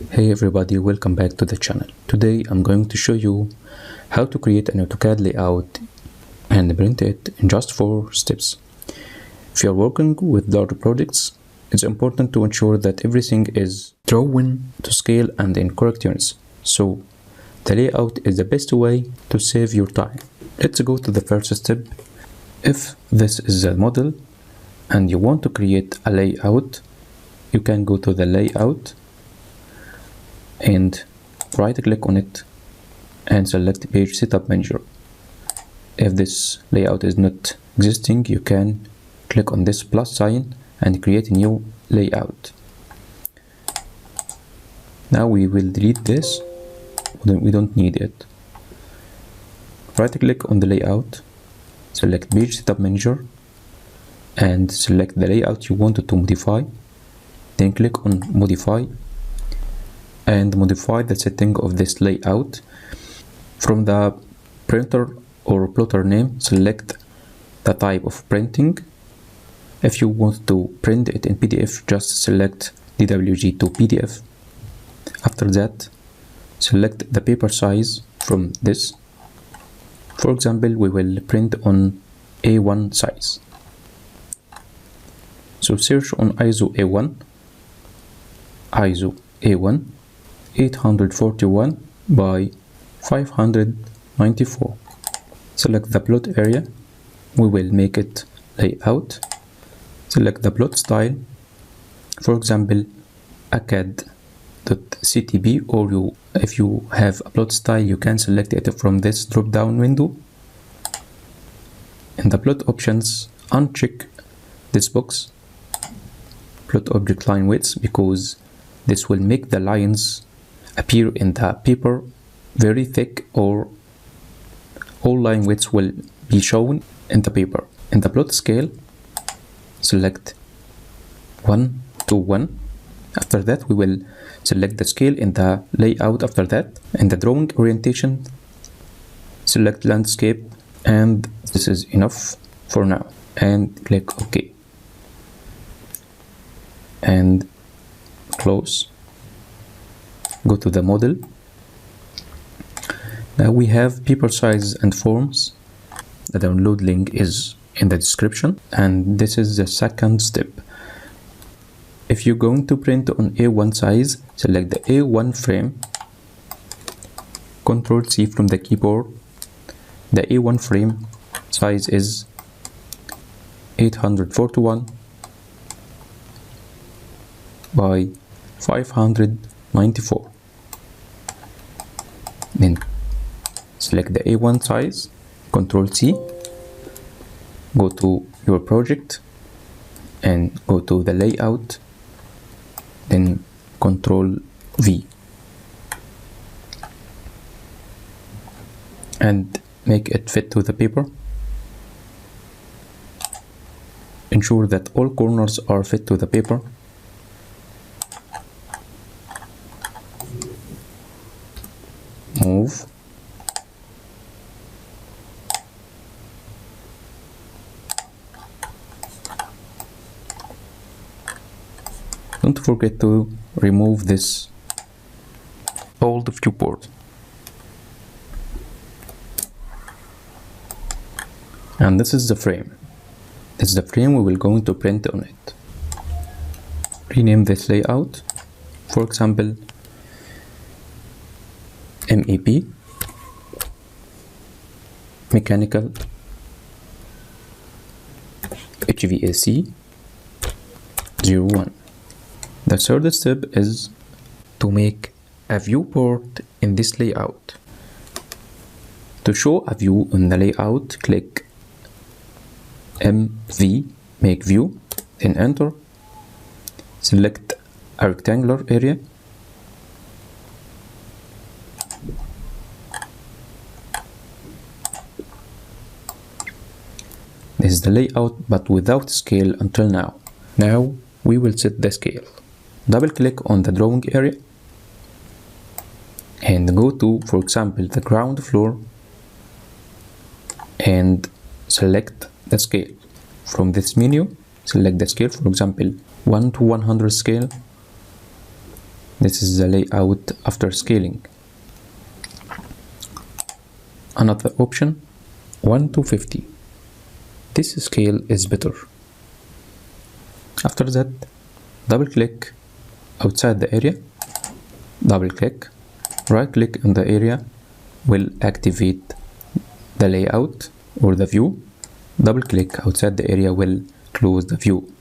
Hey everybody, welcome back to the channel. Today I'm going to show you how to create an AutoCAD layout and print it in just 4 steps. If you are working with large projects, it's important to ensure that everything is drawn to scale and in correct units. So the layout is the best way to save your time. Let's go to the first step. If this is a model and you want to create a layout, you can go to the layout and right click on it and select page setup manager. If this layout is not existing, you can click on this plus sign and create a new layout. Now we will delete this, we don't need it. Right click on the layout, select page setup manager and select the layout you wanted to modify, then click on modify and modify the setting of this layout. From the printer or plotter name, select the type of printing. If you want to print it in PDF, just select DWG to PDF. After that, select the paper size from this. For example, we will print on A1 size. So search on ISO A1, 841 by 594. Select the plot area. We will make it layout. Select the plot style. For example, AutoCAD.ctb, or if you have a plot style, you can select it from this drop down window. In the plot options, uncheck this box, plot object line widths, because this will make the lines appear in the paper very thick, or all line widths will be shown in the paper. In the plot scale, select 1:1. After that, we will select the scale in the layout. After that, in the drawing orientation, select landscape, and this is enough for now, and click OK and close. Go to the model. Now we have paper size and forms. The download link is in the description, and this is the second step. If you're going to print on A1 size, select the A1 frame, Ctrl C from the keyboard. The A1 frame size is 841 by 594. Then select the A1 size, Ctrl C, go to your project and go to the layout, then Ctrl V and make it fit to the paper. Ensure that all corners are fit to the paper. Move. Don't forget to remove this old viewport. And this is the frame. This is the frame we will going to print on it. Rename this layout. For example, MEP, mechanical, HVAC 01. The third step is to make a viewport in this layout. To show a view in the layout, click MV, make view, then enter. Select a rectangular area. This is the layout, but without scale until now. Now we will set the scale. Double click on the drawing area and go to, for example, the ground floor and select the scale. From this menu, select the scale, for example, 1:100 scale. This is the layout after scaling. Another option, 1:50. This scale is better. After that, double click outside the area, double click, right click on the area will activate the layout or the view. Double click outside the area will close the view.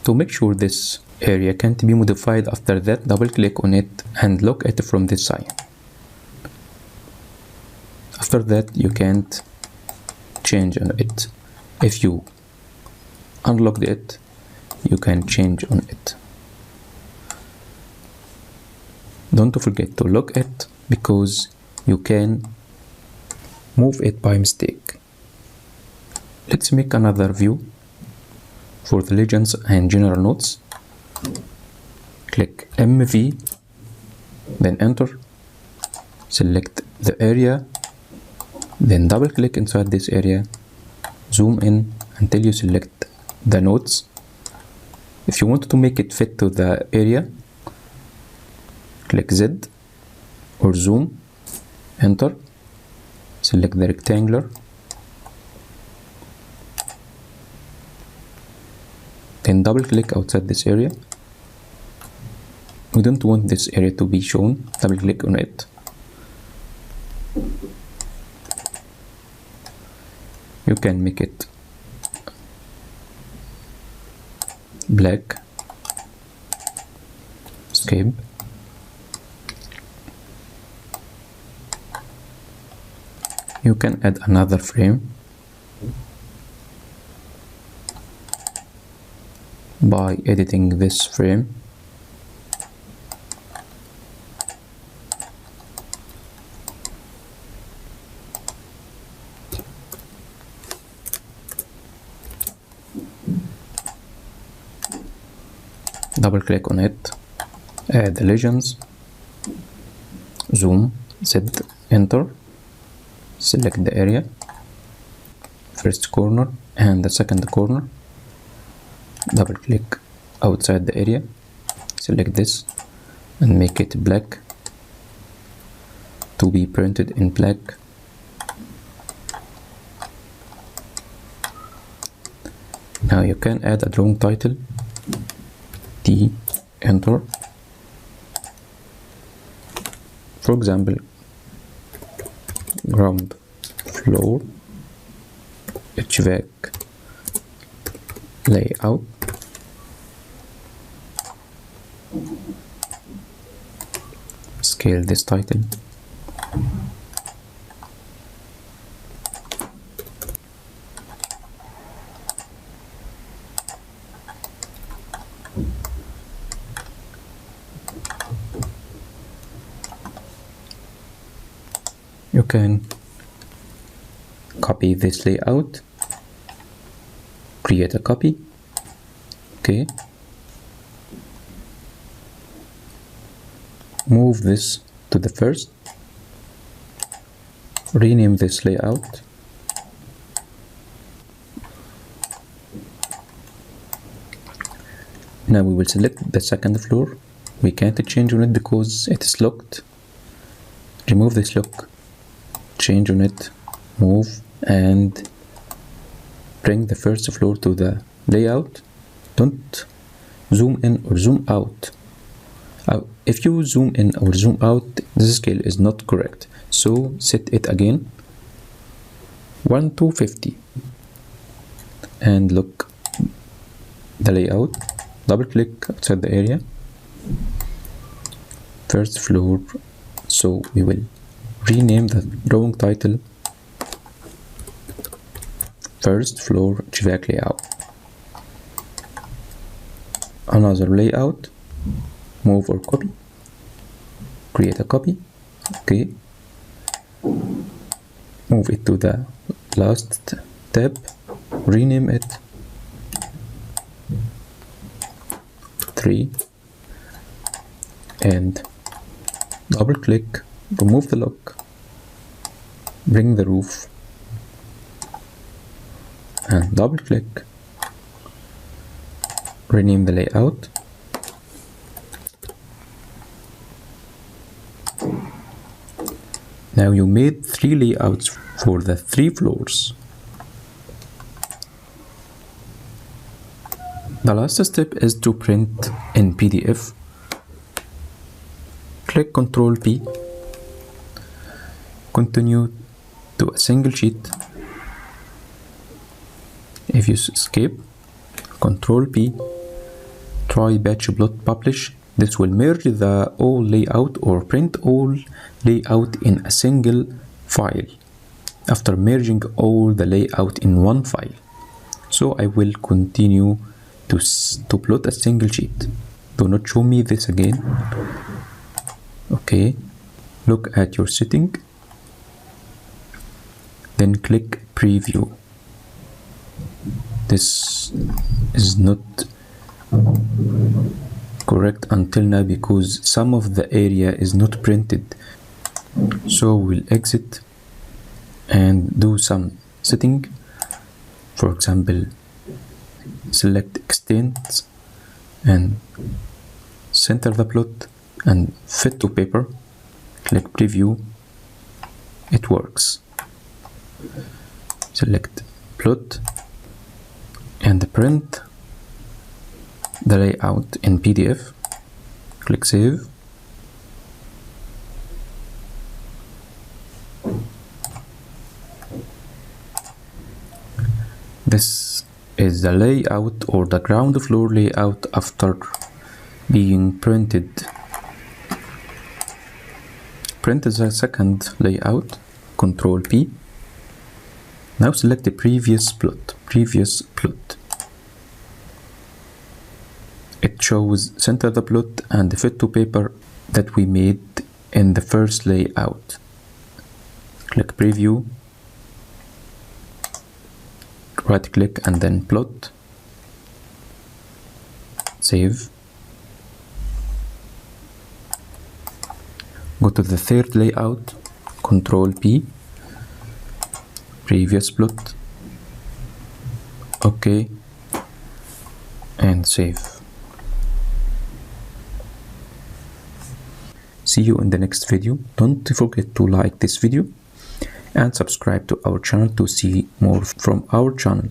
To make sure this area can't be modified after that, double click on it and lock it from this side. After that, you can't change on it. If you unlocked it, you can change on it. Don't forget to lock it because you can move it by mistake. Let's make another view for the legends and general notes. Click MV, then enter, select the area, then double click inside this area, zoom in until you select the notes. If you want to make it fit to the area, click Z or zoom, enter, select the rectangular, then double click outside this area. We don't want this area to be shown, double click on it. You can make it black, escape, you can add another frame by editing this frame. Double click on it, add the legends, zoom, Z, enter, select the area, first corner and the second corner, double click outside the area, select this and make it black to be printed in black. Now you can add a drawing title, T, enter. For example, ground floor HVAC layout. Scale this title. You can copy this layout, create a copy, okay, move this to the first, rename this layout, now we will select the second floor. We can't change on it because it is locked. Remove this lock, change on it, move and bring the first floor to the layout. Don't zoom in or zoom out. If you zoom in or zoom out, this scale is not correct, so set it again 1:50 and look the layout. Double click outside the area, first floor, so we will rename the drawing title first floor HVAC layout. Another layout, move or copy, create a copy, okay, move it to the last tab, rename it 3 and double click, remove the lock, bring the roof and double click, rename the layout Now you made 3 layouts for the 3 floors. The last step is to print in PDF. Click Ctrl P, continue to a single sheet. If you escape, Ctrl P, try batch plot publish. This will merge the all layout or print all layout in a single file after merging all the layout in one file. So I will continue to plot a single sheet. Do not show me this again. Okay, look at your setting, then click preview. This is not correct until now because some of the area is not printed. So we'll exit and do some setting. For example, select extents and center the plot and fit to paper. Click preview. It works. Select plot and print the layout in PDF. Click save. This is the layout or the ground floor layout after being printed. Print the second layout, Ctrl P. Now select the previous plot. It shows center the plot and fit to paper that we made in the first layout. Click preview, right click and then plot, save. Go to the third layout, Ctrl P, previous plot, OK, and save. See you in the next video. Don't forget to like this video and subscribe to our channel to see more from our channel.